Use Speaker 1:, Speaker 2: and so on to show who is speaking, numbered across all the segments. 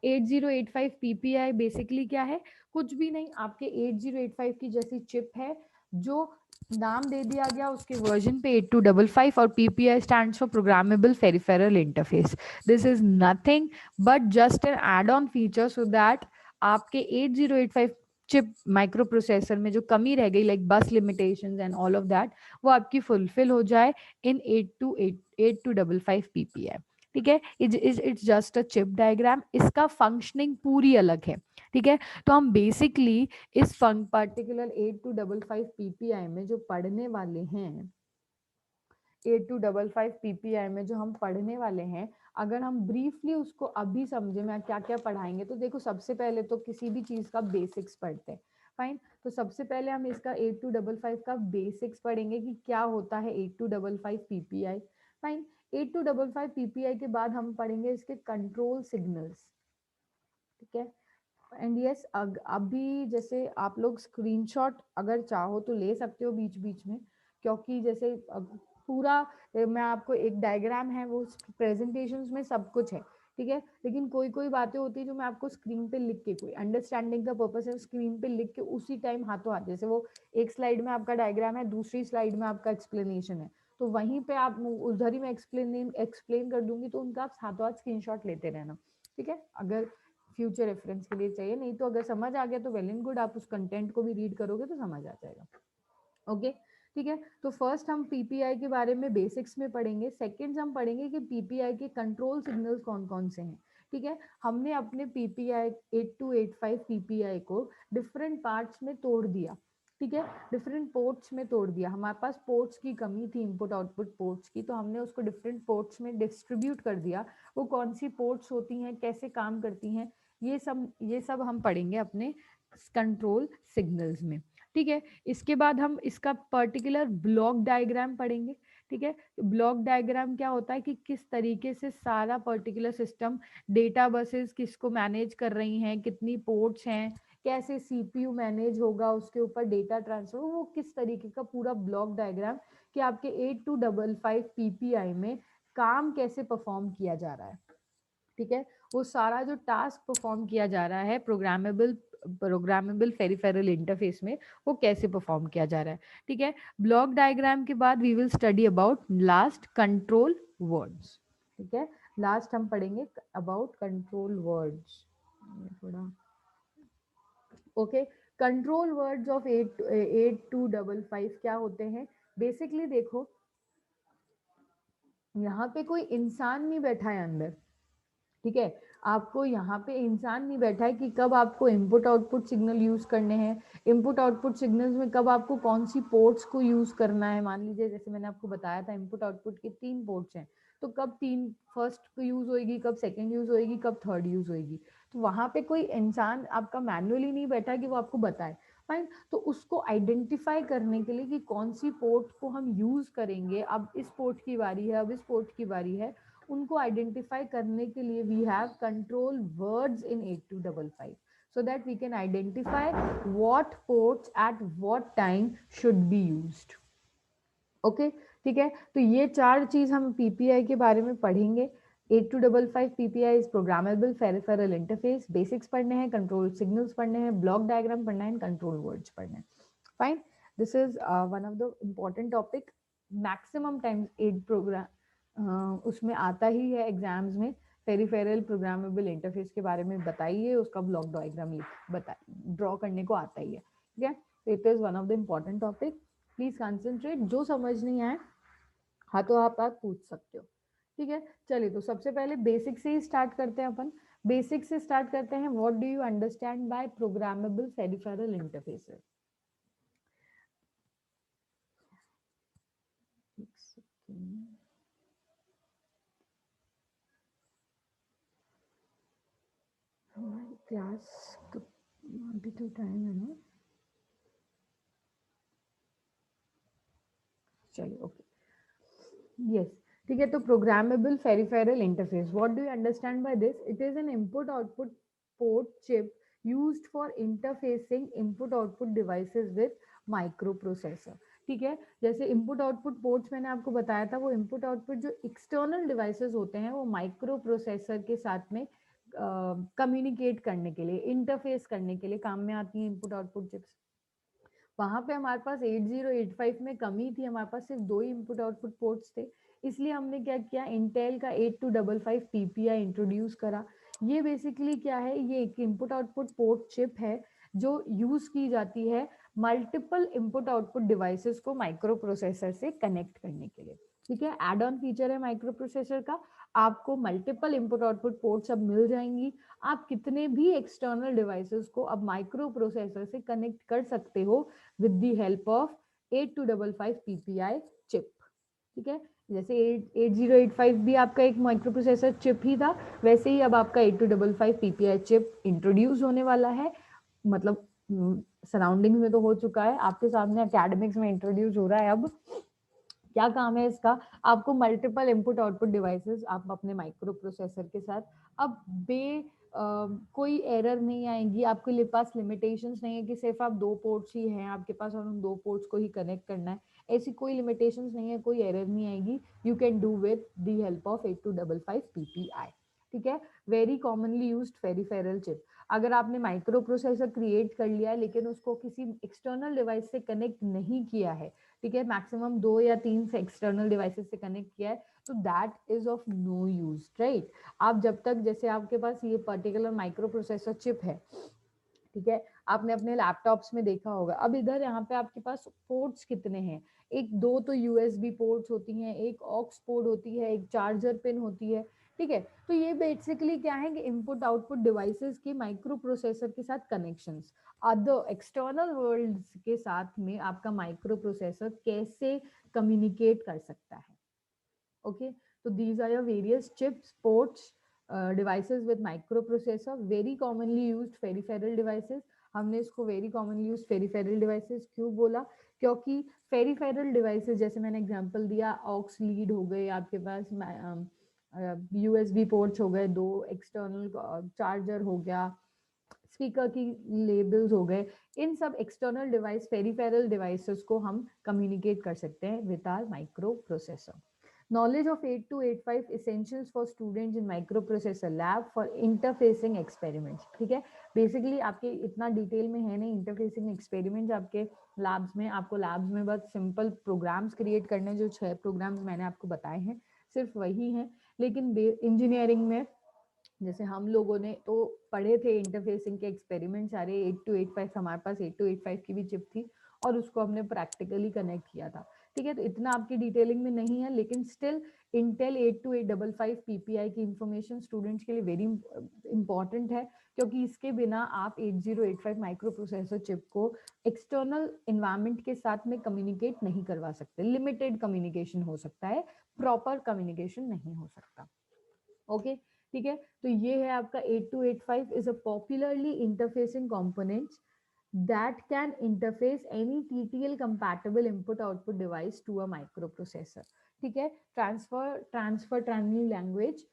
Speaker 1: 8085 PPI basically क्या है, कुछ भी नहीं, आपके 8085 की जैसी चिप है, जो नाम दे दिया गया उसके वर्जन पे 8255, और PPI stands for programmable peripheral interface. This is nothing but just an add on feature so that आपके 8085 चिप माइक्रो प्रोसेसर में जो कमी रह गई, लाइक बस limitations and all of that, वो आपकी फुलफिल हो जाए इन 8255 PPI. ठीक है, it's just a chip diagram, इसका फंक्शनिंग पूरी अलग है. ठीक है, तो हम बेसिकली इस पर्टिकुलर 8255 PPI में जो पढ़ने वाले हैं, 8255 PPI में जो हम पढ़ने वाले हैं, अगर हम ब्रीफली उसको अभी समझे मैं क्या क्या पढ़ाएंगे, तो देखो सबसे पहले तो किसी भी चीज का बेसिक्स पढ़ते हैं. फाइन, तो सबसे पहले हम इसका 8255 का बेसिक्स पढ़ेंगे कि क्या होता है 8255 PPI. फाइन, 8255 PPI के बाद हम पढ़ेंगे इसके कंट्रोल सिग्नल्स. ठीक है, एंड यस, अभी जैसे आप लोग स्क्रीनशॉट अगर चाहो तो ले सकते हो बीच बीच में, क्योंकि जैसे पूरा मैं आपको एक डायग्राम है वो प्रेजेंटेशंस में सब कुछ है. ठीक है, लेकिन कोई कोई बातें होती है जो मैं आपको स्क्रीन पे लिख के, कोई अंडरस्टैंडिंग का पर्पस है, स्क्रीन पे लिख के उसी टाइम हाथों हाथ, जैसे वो एक स्लाइड में आपका डायग्राम है, दूसरी स्लाइड में आपका एक्सप्लेनेशन है, तो वहीं पे आप उधर ही मैं एक्सप्लेन कर दूंगी, तो उनका आप हाथों हाथ स्क्रीनशॉट लेते रहना. ठीक है, अगर फ्यूचर रेफरेंस के लिए चाहिए, नहीं तो अगर समझ आ गया तो वेल एंड गुड, आप उस कंटेंट को भी रीड करोगे तो समझ आ जाएगा. ओके, ठीक है, तो फर्स्ट हम पीपीआई के बारे में बेसिक्स में पढ़ेंगे. सेकंड हम पढ़ेंगे कि पीपीआई के कंट्रोल सिग्नल्स कौन कौन से हैं. ठीक है, हमने अपने पीपीआई 8285 पीपीआई को डिफरेंट पार्ट्स में तोड़ दिया. ठीक है, डिफरेंट पोर्ट्स में तोड़ दिया. हमारे पास पोर्ट्स की कमी थी, इनपुट आउटपुट पोर्ट्स की, तो हमने उसको डिफरेंट पोर्ट्स में डिस्ट्रीब्यूट कर दिया. वो कौन सी पोर्ट्स होती हैं, कैसे काम करती हैं, ये सब हम पढ़ेंगे अपने कंट्रोल सिग्नल्स में. ठीक है, इसके बाद हम इसका पर्टिकुलर ब्लॉक डायग्राम पढ़ेंगे. ठीक है, ब्लॉक डायग्राम क्या होता है कि किस तरीके से सारा पर्टिकुलर सिस्टम, डेटा बसेस किसको मैनेज कर रही हैं, कितनी पोर्ट्स हैं, कैसे सीपीयू मैनेज होगा, उसके ऊपर डेटा ट्रांसफर, वो किस तरीके का पूरा ब्लॉक डायग्राम कि आपके 8255 पीपीआई में काम कैसे परफॉर्म किया जा रहा है. ठीक है, वो सारा जो टास्क परफॉर्म किया जा रहा है प्रोग्रामेबल पेरिफेरल इंटरफेस में, वो कैसे परफॉर्म किया जा रहा है. ठीक है, ब्लॉक डायग्राम के बाद we will study about last control words. ठीक है, लास्ट हम पढ़ेंगे अबाउट कंट्रोल वर्ड्स. थोड़ा ओके, कंट्रोल वर्ड्स ऑफ 8255 क्या होते हैं. बेसिकली देखो, यहाँ पे कोई इंसान नहीं बैठा है अंदर. ठीक है, आपको यहाँ पे इंसान नहीं बैठा है कि कब आपको इनपुट आउटपुट सिग्नल यूज करने हैं, इनपुट आउटपुट सिग्नल्स में कब आपको कौन सी पोर्ट्स को यूज करना है. मान लीजिए जैसे मैंने आपको बताया था इनपुट आउटपुट के 3 पोर्ट्स हैं, तो कब तीन फर्स्ट को यूज होएगी, कब सेकंड यूज होएगी, कब थर्ड यूज होएगी, तो वहां पे कोई इंसान आपका मैनुअली नहीं बैठा कि वो आपको बताए. फाइन, तो उसको आइडेंटिफाई करने के लिए कि कौन सी पोर्ट को हम यूज करेंगे, अब इस पोर्ट की बारी है, अब इस पोर्ट की बारी है, उनको आइडेंटिफाई करने के लिए we have control words in 8255 so that we can identify what ports at what time should be used. Okay, ठीक है, तो ये 4 चीज हम पीपीआई के बारे में पढ़ेंगे. 8255 PPI is programmable peripheral interface. Basics पढ़ने हैं, कंट्रोल सिग्नल्स पढ़ने हैं, ब्लॉक डायग्राम पढ़ना है, कंट्रोल वर्ड्स पढ़ने हैं. Fine, this is one of the important topic. Maximum times 8 program उसमें आता ही है एग्जाम्स में. पेरिफेरल प्रोग्रामेबल इंटरफेस के बारे में बताइए, उसका ब्लॉक डायग्राम ड्रॉ करने को आता ही है. ठीक है, it is one of the important topic. Please concentrate, जो समझ नहीं आए हाथों आप पूछ सकते हो. ठीक है, चलिए, तो सबसे पहले बेसिक से ही स्टार्ट करते हैं अपन. बेसिक से स्टार्ट करते हैं. What do you understand by programmable peripheral interfaces. हमारी क्लास अभी तो टाइम है ना. चलिए, ओके, यस, ठीक है, तो programmable peripheral interface, what do you understand by this. It is an input output port chip used for interfacing input output devices with micro processor. ठीक है, जैसे इनपुट आउटपुट पोर्ट्स मैंने आपको बताया था, वो इनपुट आउटपुट जो एक्सटर्नल डिवाइसेस होते हैं वो माइक्रो प्रोसेसर के साथ में कम्युनिकेट करने के लिए, इंटरफेस करने के लिए काम में आती हैं इनपुट आउटपुट चिप्स। वहां पे हमारे पास 8085 में कमी थी, हमारे पास सिर्फ 2 ही इनपुट आउटपुट पोर्ट्स थे, इसलिए हमने क्या किया, इंटेल का 8255 पीपीआई इंट्रोड्यूस करा। ये बेसिकली क्या है, ये एक इनपुट आउटपुट पोर्ट चिप है जो यूज की जाती है मल्टीपल इनपुट आउटपुट डिवाइसेस को माइक्रो प्रोसेसर से कनेक्ट करने के लिए। ठीक है, एड ऑन फीचर है माइक्रो प्रोसेसर का, आपको मल्टीपल इनपुट आउटपुट पोर्ट सब मिल जाएंगी, आप कितने भी एक्सटर्नल डिवाइसेस को अब माइक्रो प्रोसेसर से कनेक्ट कर सकते हो with the help of 8255 PPI chip। ठीक है, जैसे 8085 भी आपका एक माइक्रो प्रोसेसर चिप ही था, वैसे ही अब आपका 8255 PPI चिप इंट्रोड्यूस होने वाला है, मतलब सराउंडिंग में तो हो चुका है, आपके सामने एकेडमिक्स में इंट्रोड्यूस हो रहा है। अब क्या काम है इसका, आपको मल्टीपल इनपुट आउटपुट डिवाइसेस आप अपने माइक्रो प्रोसेसर के साथ अब कोई एरर नहीं आएंगी, आपके लिए पास लिमिटेशंस नहीं है कि सिर्फ आप 2 पोर्ट्स ही हैं आपके पास और उन 2 पोर्ट्स को ही कनेक्ट करना है, ऐसी कोई लिमिटेशंस नहीं है, कोई एरर नहीं आएगी, you can do with the help of 8255 PPI. ठीक है, very commonly used peripheral chip. अगर आपने माइक्रो प्रोसेसर क्रिएट कर लिया है लेकिन उसको किसी एक्सटर्नल डिवाइस से कनेक्ट नहीं किया है, ठीक है, मैक्सिमम 2 या 3 से एक्सटर्नल डिवाइसेस से कनेक्ट किया है, तो that is of no use, right. आप जब तक, जैसे आपके पास ये पर्टिकुलर माइक्रो प्रोसेसर चिप है, ठीक है, आपने अपने लैपटॉप्स में देखा होगा, अब इधर यहाँ पे आपके पास पोर्ट्स कितने हैं, एक दो तो यूएसबी पोर्ट्स होती हैं, एक ऑक्स पोर्ट होती है, एक चार्जर पिन होती है। ठीक है, तो ये बेसिकली क्या है कि इनपुट आउटपुट डिवाइसेस के माइक्रो प्रोसेसर के साथ कनेक्शंस, अदर एक्सटर्नल वर्ल्ड के साथ में आपका माइक्रो प्रोसेसर कैसे कम्युनिकेट कर सकता है। ओके, तो these are your various chips, ports, devices with microprocessor, very commonly used peripheral devices। हमने इसको very commonly used peripheral devices क्यों बोला, क्योंकि peripheral devices जैसे मैंने एग्जांपल दिया, ऑक्स लीड हो गए आपके पास, यूएसबी पोर्ट्स हो गए, 2 एक्सटर्नल चार्जर हो गया, स्पीकर की लेबल्स हो गए, इन सब एक्सटर्नल डिवाइस पेरिफेरल डिवाइसेस को हम कम्युनिकेट कर सकते हैं with our micro processor. Knowledge of 8285 essentials for students in microprocessor lab for interfacing experiments। ठीक है, बेसिकली आपके इतना डिटेल में है नहीं, इंटरफेसिंग एक्सपेरिमेंट्स आपके लैब्स में, आपको लैब्स में बस सिंपल प्रोग्राम्स क्रिएट करने, जो 6 प्रोग्राम्स मैंने आपको बताए हैं सिर्फ वही हैं, लेकिन इंजीनियरिंग में जैसे हम लोगों ने तो पढ़े थे इंटरफेसिंग के एक्सपेरिमेंट सारे, 8285 हमारे पास 8285 की भी चिप थी और उसको हमने प्रैक्टिकली कनेक्ट किया था। ठीक है, तो इतना आपकी डिटेलिंग में नहीं है, लेकिन स्टिल इंटेल 8285 पीपीआई की इंफॉर्मेशन स्टूडेंट्स के लिए वेरी इंपॉर्टेंट है, क्योंकि इसके बिना आप 8085 माइक्रो प्रोसेसर चिप को एक्सटर्नल इन्वायरमेंट के साथ में कम्युनिकेट नहीं करवा सकते, लिमिटेड कम्युनिकेशन हो सकता है, प्रॉपर कम्युनिकेशन नहीं हो सकता। ओके, ठीक है, तो ये है आपका 8285 is a popularly interfacing components that can interface any TTL compatible input output device to a microprocessor। ठीक है, ट्रांसफर टर्मिनल लैंग्वेज,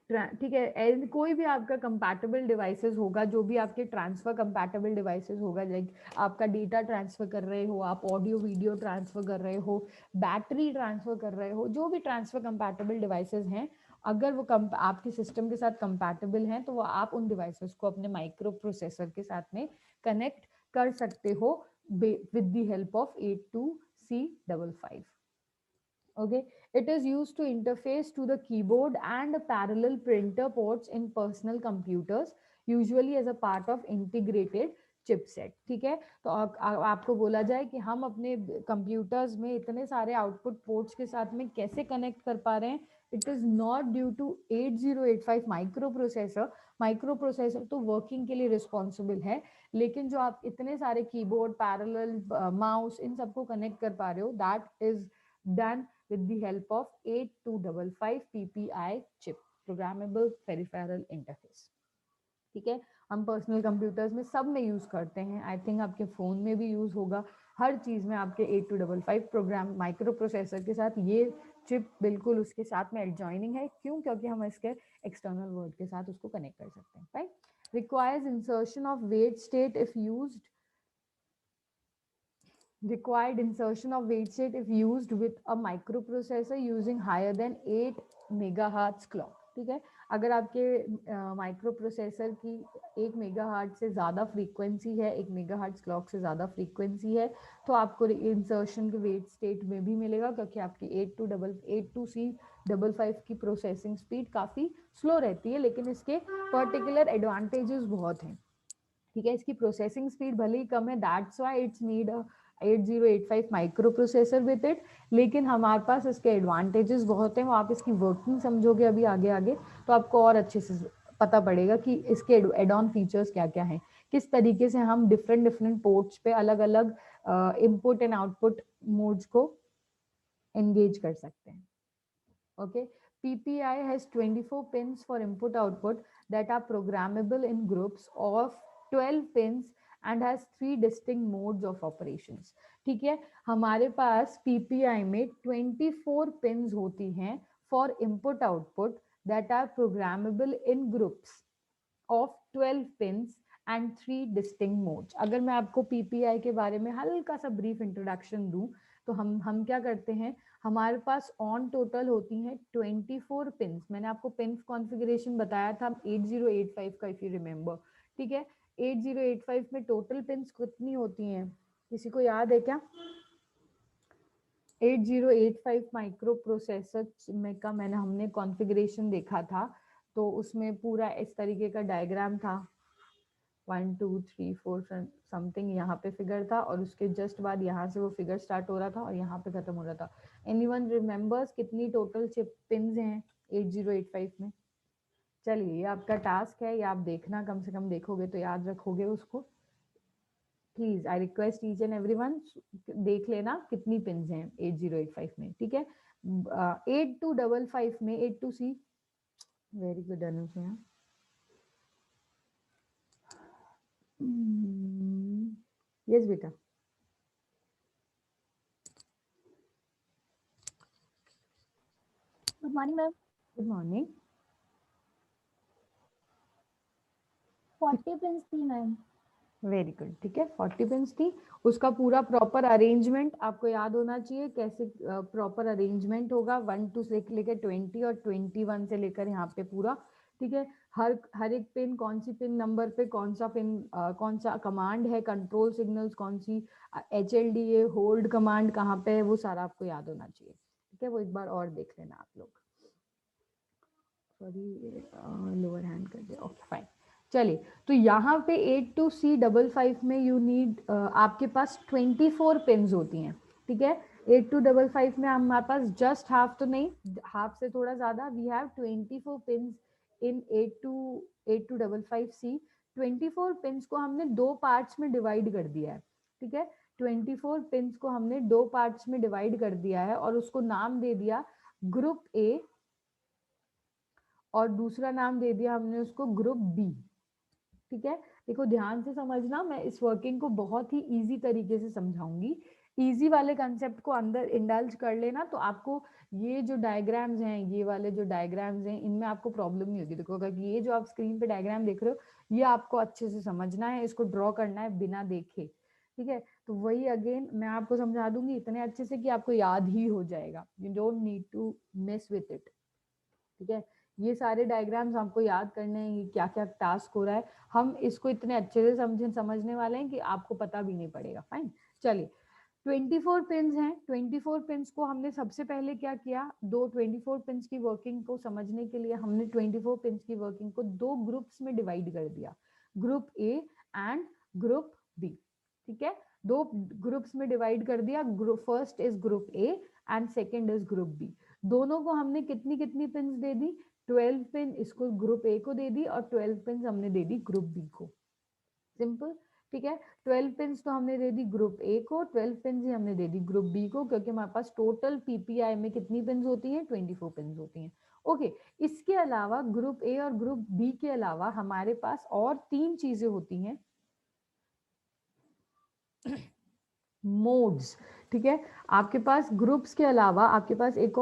Speaker 1: ठीक है, कोई भी आपका कंपैटिबल डिवाइसेस होगा, जो भी आपके ट्रांसफर कंपैटिबल डिवाइसेस होगा, लाइक आपका डेटा ट्रांसफर कर रहे हो, आप ऑडियो वीडियो ट्रांसफर कर रहे हो, बैटरी ट्रांसफर कर रहे हो, जो भी ट्रांसफर कंपैटिबल डिवाइसेस हैं, अगर वो आपके सिस्टम के साथ कंपैटिबल हैं, तो वो आप उन डिवाइसेस को अपने माइक्रो प्रोसेसर के साथ में कनेक्ट कर सकते हो with the help of 82C55। Okay, it is used to interface to the keyboard and parallel printer ports in personal computers, usually as a part of integrated chipset। ठीक है, तो आपको बोला जाए कि हम अपने कंप्यूटर्स में इतने सारे आउटपुट पोर्ट्स के साथ में कैसे कनेक्ट कर पा रहे हैं, it is not due to 8085 micro processor. Micro processor तो वर्किंग के लिए रिस्पॉन्सिबल है, लेकिन जो आप इतने सारे कीबोर्ड, पैरेलल माउस, इन सबको कनेक्ट कर पा रहे हो, that is done with the help of 8255 PPI chip, programmable peripheral interface। ठीक है, हम पर्सनल कंप्यूटर्स में सब में यूज करते हैं, आई थिंक आपके फोन में भी यूज होगा, हर चीज में आपके 8255 प्रोग्राम माइक्रो प्रोसेसर के साथ ये चिप बिल्कुल उसके साथ में एडजॉइनिंग है। क्यों? क्योंकि हम इसके एक्सटर्नल वर्ल्ड के साथ उसको कनेक्ट कर सकते हैं, right. Requires insertion of wait state if used, required insertion of weight state if used with a microprocessor using higher than 8 megahertz clock। ठीक है। अगर आपके माइक्रो प्रोसेसर की 1 मेगाहर्ट्ज से ज़्यादा फ्रीक्वेंसी है, 1 मेगाहर्ट्ज क्लॉक से ज़्यादा फ्रीक्वेंसी है, तो आपको इंसर्शन के वेट स्टेट में भी मिलेगा, क्योंकि आपकी 82C55 की प्रोसेसिंग स्पीड काफ़ी स्लो रहती है, लेकिन इसके पर्टिकुलर एडवांटेजेस बहुत हैं। ठीक है, इसकी प्रोसेसिंग स्पीड भले ही कम है, that's why it's need 8085 micro processor with it, लेकिन हमारे पास इसके एडवांटेजेस बहुत हैं। वो आप इसकी वर्किंग समझोगे अभी आगे आगे तो आपको और अच्छे से पता पड़ेगा कि इसके एड ऑन फीचर्स क्या क्या हैं, किस तरीके से हम डिफरेंट डिफरेंट पोर्ट्स पे अलग अलग इनपुट एंड आउटपुट मोड्स को एंगेज कर सकते हैं। Okay, PPI has 24 pins for input output that are programmable in groups of 12 pins and has 3 distinct modes of operations. ठीक है, हमारे पास PPI में 24 pins होती हैं for input output that are programmable in groups of 12 pins and 3 distinct modes. अगर मैं आपको PPI के बारे में हल्का सा ब्रीफ इंट्रोडक्शन दूं तो हम क्या करते हैं, हमारे पास ऑन टोटल होती हैं 24 पिंस। मैंने आपको पिंस कॉन्फ़िगरेशन बताया था 8085 का, इफ यू रिमेम्बर। ठीक है, 8085 में टोटल पिंस कितनी होती हैं, किसी को याद है क्या? 8085 माइक्रो प्रोसेसर में का हमने कॉन्फ़िगरेशन देखा था, तो उसमें पूरा इस तरीके का डायग्राम था, 1 2 3 4 समथिंग यहाँ पे फिगर था, और उसके जस्ट बाद यहाँ से वो फिगर स्टार्ट हो रहा था और यहाँ पे खत्म हो रहा था। एनीवन रिमेम्बर्स कितनी टोटल चिप पिन्स हैं 8085 में? चलिए, ये आपका टास्क है, ये आप देखना, कम से कम देखोगे तो याद रखोगे उसको। Please I request each and everyone, देख लेना कितनी पिन्स हैं 8085 में। ठीक है, 8255 में 82C, very good Anusuya. Yes बेटा।
Speaker 2: Good morning ma'am.
Speaker 1: Good morning.
Speaker 2: 40 pins थी मैम।
Speaker 1: वेरी गुड, ठीक है, 40 पिंस थी। उसका पूरा प्रॉपर अरेंजमेंट आपको याद होना चाहिए, कैसे प्रॉपर अरेंजमेंट होगा, 1 2 से लेकर 20 और 21 से लेकर यहाँ पे पूरा। ठीक है, हर एक पिन, कौन सी पिन नंबर पे कौन सा पिन, कौन सा कमांड है, कंट्रोल सिग्नल्स कौन सी, HLDA होल्ड कमांड कहाँ पे है, वो सारा आपको याद होना चाहिए। ठीक है, वो एक बार और देख लेना आप लोग। सॉरी, लोअर हैंड कर दिया, ओके फाइन। चलिए, तो यहाँ पे 82C55 में यू नीड, आपके पास 24 पिन्स होती हैं। ठीक है, 8255 में हमारे पास जस्ट हाफ तो नहीं, हाफ से थोड़ा ज़्यादा, we have 24 pins in 8255C। 24 pins को हमने दो पार्ट्स में डिवाइड कर दिया है। ठीक है, 24 पिन्स को हमने दो पार्ट्स में डिवाइड कर दिया है और उसको नाम दे दिया ग्रुप ए, और दूसरा नाम दे दिया हमने उसको ग्रुप बी। ठीक है, देखो ध्यान से समझना, मैं इस वर्किंग को बहुत ही इजी तरीके से समझाऊंगी। इजी वाले कंसेप्ट को अंदर इंडल्ज कर लेना, तो आपको ये जो डायग्राम्स हैं, ये वाले जो डायग्राम्स हैं, इनमें आपको प्रॉब्लम नहीं होगी। देखो, अगर ये जो आप स्क्रीन पे डायग्राम देख रहे हो, ये आपको अच्छे से समझना है, इसको ड्रॉ करना है बिना देखे। ठीक है, तो वही अगेन मैं आपको समझा दूंगी इतने अच्छे से कि आपको याद ही हो जाएगा, you don't need to miss with it. ठीक है, ये सारे डायग्राम्स हमको याद करने हैं, क्या क्या टास्क हो रहा है, हम इसको इतने अच्छे से समझने वाले हैं कि आपको पता भी नहीं पड़ेगा। फाइन, चलिए, 24 पिंस हैं। 24 पिंस को हमने सबसे पहले क्या किया, 24 पिंस की वर्किंग को समझने के लिए हमने 24 पिंस की वर्किंग को दो ग्रुप्स में डिवाइड कर दिया, group A and group B. ठीक है, दो ग्रुप्स में डिवाइड कर दिया, group first is group A and second is group B. दोनों को हमने कितनी कितनी पिंस दे दी, 12 पिन इसको ग्रुप ए को दे दी और 12 पिन हमने दे दी ग्रुप बी को। सिंपल। ठीक है, 12 पिंस तो हमने दे दी ग्रुप ए को, 12 पिंस ही हमने दे दी ग्रुप बी को, क्योंकि हमारे पास टोटल पीपीआई में कितनी पिंस होती हैं, 24 पिंस होती हैं। ओके, इसके अलावा ग्रुप ए और ग्रुप बी के अलावा हमारे पास और तीन चीजें होती हैं, मोड्स। ठीक है, आपके पास ग्रुप्स के अलावा आपके पास एक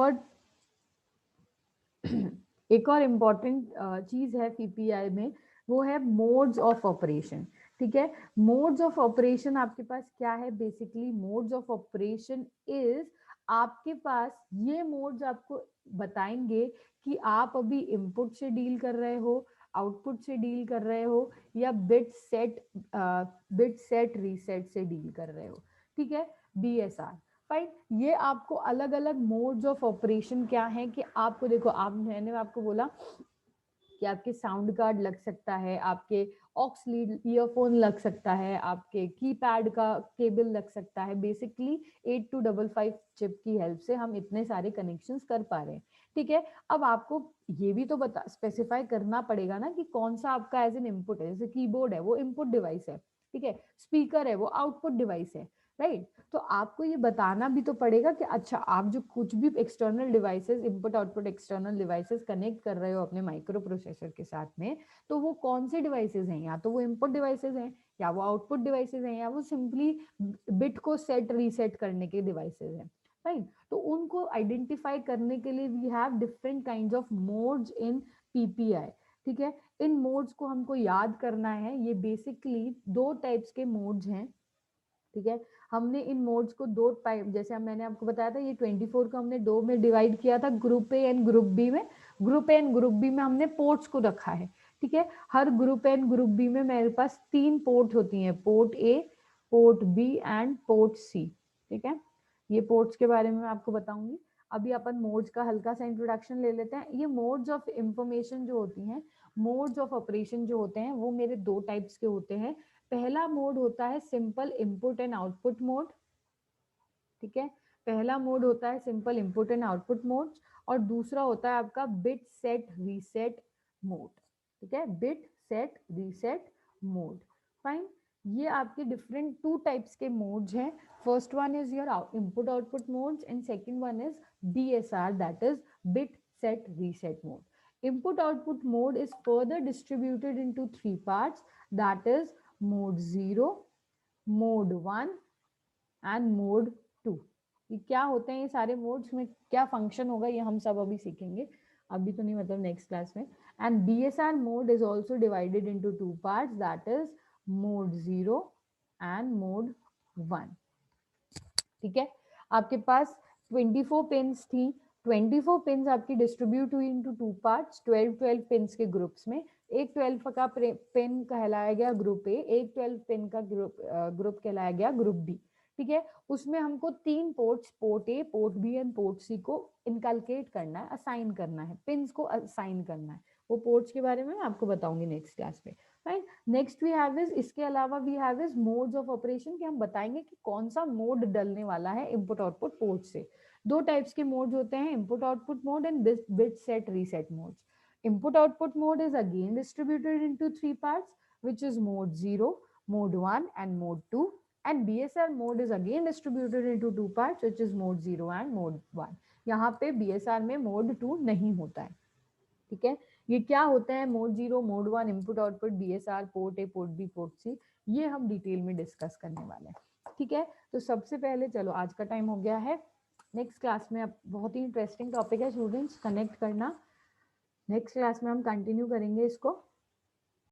Speaker 1: और इम्पॉर्टेंट चीज है पीपीआई में, वो है मोड्स ऑफ ऑपरेशन। ठीक है, मोड्स ऑफ ऑपरेशन आपके पास क्या है, basically modes of operation is, आपके पास ये मोड्स आपको बताएंगे कि आप अभी इनपुट से डील कर रहे हो, आउटपुट से डील कर रहे हो, या बिट सेट रीसेट से डील कर रहे हो। ठीक है, BSR। फाइन, ये आपको अलग अलग मोड्स ऑफ ऑपरेशन क्या है कि आपको देखो, मैंने आपको बोला कि आपके साउंड कार्ड लग सकता है, आपके ऑक्स लीड ईयरफोन लग सकता है, आपके कीपैड का केबल लग सकता है। बेसिकली 8255 चिप की हेल्प से हम इतने सारे कनेक्शंस कर पा रहे हैं। ठीक है, अब आपको ये भी तो बता स्पेसिफाई करना पड़ेगा ना कि कौन सा आपका एज एन इनपुट है। जैसे कीबोर्ड है वो इनपुट डिवाइस है, ठीक है, स्पीकर है वो आउटपुट डिवाइस है, राइट। तो आपको ये बताना भी तो पड़ेगा कि अच्छा, आप जो कुछ भी external devices, input output external devices connect कर रहे हो अपने माइक्रो प्रोसेसर के साथ में, तो वो कौन से डिवाइसेस हैं, या तो वो इनपुट डिवाइसेस हैं, या वो आउटपुट डिवाइसेस हैं, या वो सिंपली बिट को सेट रीसेट करने के डिवाइसेस हैं, राइट। तो उनको आइडेंटिफाई करने के लिए we have different kinds of modes in PPI। ठीक है, इन मोड्स को हमको याद करना है। ये बेसिकली दो टाइप्स के मोड्स हैं। ठीक है, हमने इन मोड्स को दो टाइप, जैसे मैंने आपको बताया था, ये 24 को हमने दो में डिवाइड किया था, group A and group B में। Group A and group B में हमने पोर्ट्स को रखा है। ठीक है, हर group A and group B में मेरे पास 3 पोर्ट होती हैं, port A, port B and port C. ठीक है, ये पोर्ट्स के बारे में मैं आपको बताऊंगी। अभी अपन मोड्स का हल्का सा इंट्रोडक्शन ले लेते हैं। ये मोड्स ऑफ इंफॉर्मेशन जो होती हैं, मोड्स ऑफ ऑपरेशन जो होते हैं, वो मेरे दो टाइप्स के होते हैं। पहला मोड होता है simple input and output mode. ठीक है, पहला मोड होता है simple input and output mode, और दूसरा होता है आपका बिट सेट रीसेट मोड। ठीक है, bit set reset mode. Fine, ये आपके डिफरेंट टू टाइप्स के मोड्स हैं। First one is your input output modes and second one is BSR, that is bit set reset mode. Input output mode is further distributed into three parts, that is mode 0, mode 1 and mode 2। ये क्या होते हैं, ये सारे modes में क्या function होगा, ये हम सब अभी सीखेंगे, अभी तो नहीं, मतलब नेक्स्ट क्लास में। And BSR mode is also divided into two parts, that is mode 0 and mode 1। ठीक है, आपके पास 24 पिन्स थी। 24 पिन्स आपकी डिस्ट्रीब्यूट हुई इनटू टू पार्ट्स, 12 पिन्स के ग्रुप्स में। एक 12 का पिन कहलाया गया ग्रुप ए, एक 12 पिन का ग्रुप कहलाया गया ग्रुप बी। ठीक है, उसमें हमको 3 ports, port A, port B and port C को इनकलकेट करना है, असाइन करना है, पिन्स को असाइन करना है। वो पोर्ट्स के बारे में मैं आपको बताऊंगी नेक्स्ट क्लास में। Right, next we have is, इसके अलावा we have is modes of operation, कि हम बताएंगे कि कौन सा मोड डलने वाला है इनपुट आउटपुट पोर्ट से। दो टाइप्स के मोड्स होते हैं, input output mode and bit set reset modes. Input output mode is again distributed into three parts, which is mode 0, mode 1 and mode 2, and BSR mode is again distributed into two parts, which is mode 0 and mode 1. यहाँ पे BSR में mode 2 नहीं होता है। ठीक है, ये क्या होता है mode 0, mode 1, input output, BSR, port A, port B, port C, ये हम डिटेल में डिस्कस करने वाले हैं। ठीक है, तो सबसे पहले चलो, आज का टाइम हो गया है, नेक्स्ट क्लास में अब बहुत ही इंटरेस्टिंग टॉपिक है स्टूडेंट्स, कनेक्ट करना। नेक्स्ट क्लास में हम कंटिन्यू करेंगे इसको।